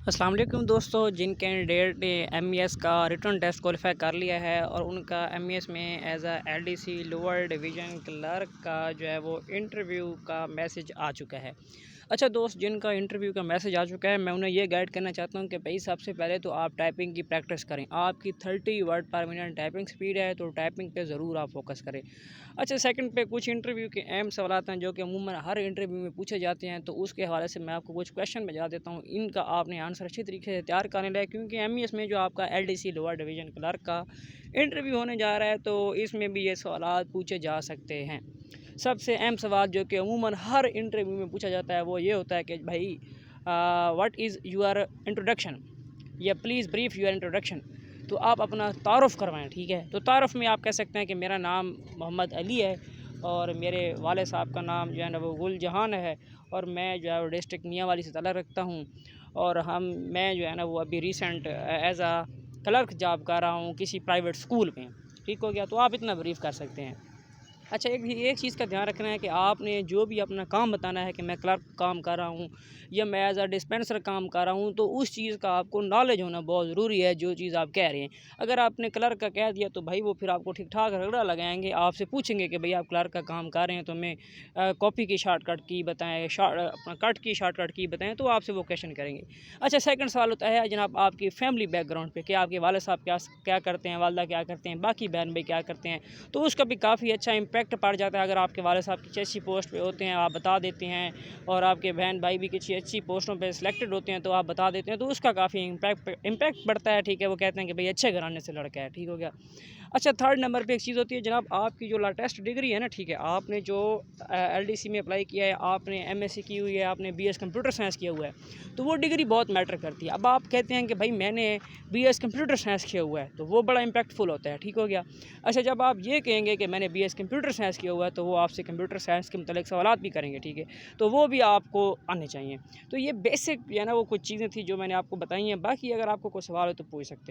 अस्सलाम वालेकुम दोस्तों, जिन कैंडिडेट ने एमईएस का रिटन टेस्ट क्वालिफाई कर लिया है और उनका एमईएस में as a LDC lower division clerk का जो है वो इंटरव्यू का मैसेज आ चुका है। अच्छा दोस्त, जिनका इंटरव्यू का मैसेज आ चुका है, मैं उन्हें ये गाइड करना चाहता हूँ कि भाई सबसे पहले तो आप टाइपिंग की प्रैक्टिस करें। आपकी 30 वर्ड पर मिनट टाइपिंग स्पीड है तो टाइपिंग पे ज़रूर आप फोकस करें। अच्छा, सेकंड पे कुछ इंटरव्यू के अहम सवालात हैं जो कि अमूमन हर इंटरव्यू में पूछे जाते हैं, तो उसके हवाले से मैं आपको कुछ क्वेश्चन बता देता हूँ। इनका आपने आंसर अच्छी तरीके से तैयार करने है, क्योंकि एमईएस में जो आपका एलडीसी लोअर डिवीज़न क्लर्क का इंटरव्यू होने जा रहा है, तो इसमें भी ये सवालात पूछे जा सकते हैं। सबसे अहम सवाल जो कि अमूमन हर इंटरव्यू में पूछा जाता है वो ये होता है कि भाई व्हाट इज़ योर इंट्रोडक्शन, या प्लीज़ ब्रीफ योर इंट्रोडक्शन। तो आप अपना तारुफ़ करवाएं, ठीक है। तो तारुफ़ में आप कह सकते हैं कि मेरा नाम मोहम्मद अली है और मेरे वाले साहब का नाम जो है ना वो गुल जहान है, और मैं जो है वो डिस्ट्रिक्ट मियांवाली से ताल्लुक़ रखता हूँ, और मैं जो है ना वो अभी रिसेंट एज आ क्लर्क जॉब कर रहा हूँ किसी प्राइवेट स्कूल में। ठीक हो गया, तो आप इतना ब्रीफ कर सकते हैं। अच्छा, एक चीज़ का ध्यान रखना है कि आपने जो भी अपना काम बताना है कि मैं क्लर्क काम कर रहा हूँ या मैं एज अ डिस्पेंसर काम कर रहा हूँ, तो उस चीज़ का आपको नॉलेज होना बहुत ज़रूरी है जो चीज़ आप कह रहे हैं। अगर आपने क्लर्क का कह दिया तो भाई वो फिर आपको ठीक ठाक रगड़ा लगाएंगे, आपसे पूछेंगे कि भाई आप क्लर्क का काम कर रहे हैं तो हमें कॉपी की शॉर्टकट की बताएं, अपना कट की शॉर्टकट की बताएं, तो आपसे वो क्वेश्चन करेंगे। अच्छा, सेकंड सवाल होता है जनाब आपकी फैमिली बैकग्राउंड पे, कि आपके वाले साहब क्या क्या करते हैं, वालदा क्या करते हैं, बाकी बहन भाई क्या करते हैं। तो उसका भी काफ़ी अच्छा इम्पैक्ट पड़ जाता है। अगर आपके वाले साहब किसी अच्छी पोस्ट पे होते हैं आप बता देते हैं, और आपके बहन भाई भी किसी अच्छी पोस्टों पे सिलेक्टेड होते हैं तो आप बता देते हैं, तो उसका काफ़ी इम्पैक्ट पड़ता है। ठीक है, वो कहते हैं कि भाई अच्छे घराने से लड़का है। ठीक हो गया। अच्छा, थर्ड नंबर पे एक चीज़ होती है जनाब, आपकी जो लेटेस्ट डिग्री है ना, ठीक है, आपने जो एलडीसी में अप्लाई किया है, आपने एमएससी की हुई है, आपने बीएस कंप्यूटर साइंस किया हुआ है, तो वो डिग्री बहुत मैटर करती है। अब आप कहते हैं कि भाई मैंने बीएस कंप्यूटर साइंस किया हुआ है, तो वो बड़ा इम्पैक्टफुल होता है। ठीक हो गया। अच्छा, जब आप ये कहेंगे कि मैंने बीएस कंप्यूटर साइंस किया हुआ है, तो वो आपसे कंप्यूटर साइंस के मतलब सवालात भी करेंगे। ठीक है, तो वो भी आपको आने चाहिए। तो ये बेसिक जो है ना वो कुछ चीज़ें थी जो मैंने आपको बताई हैं। बाकी अगर आपको कोई सवाल हो तो पूछ सकते हैं।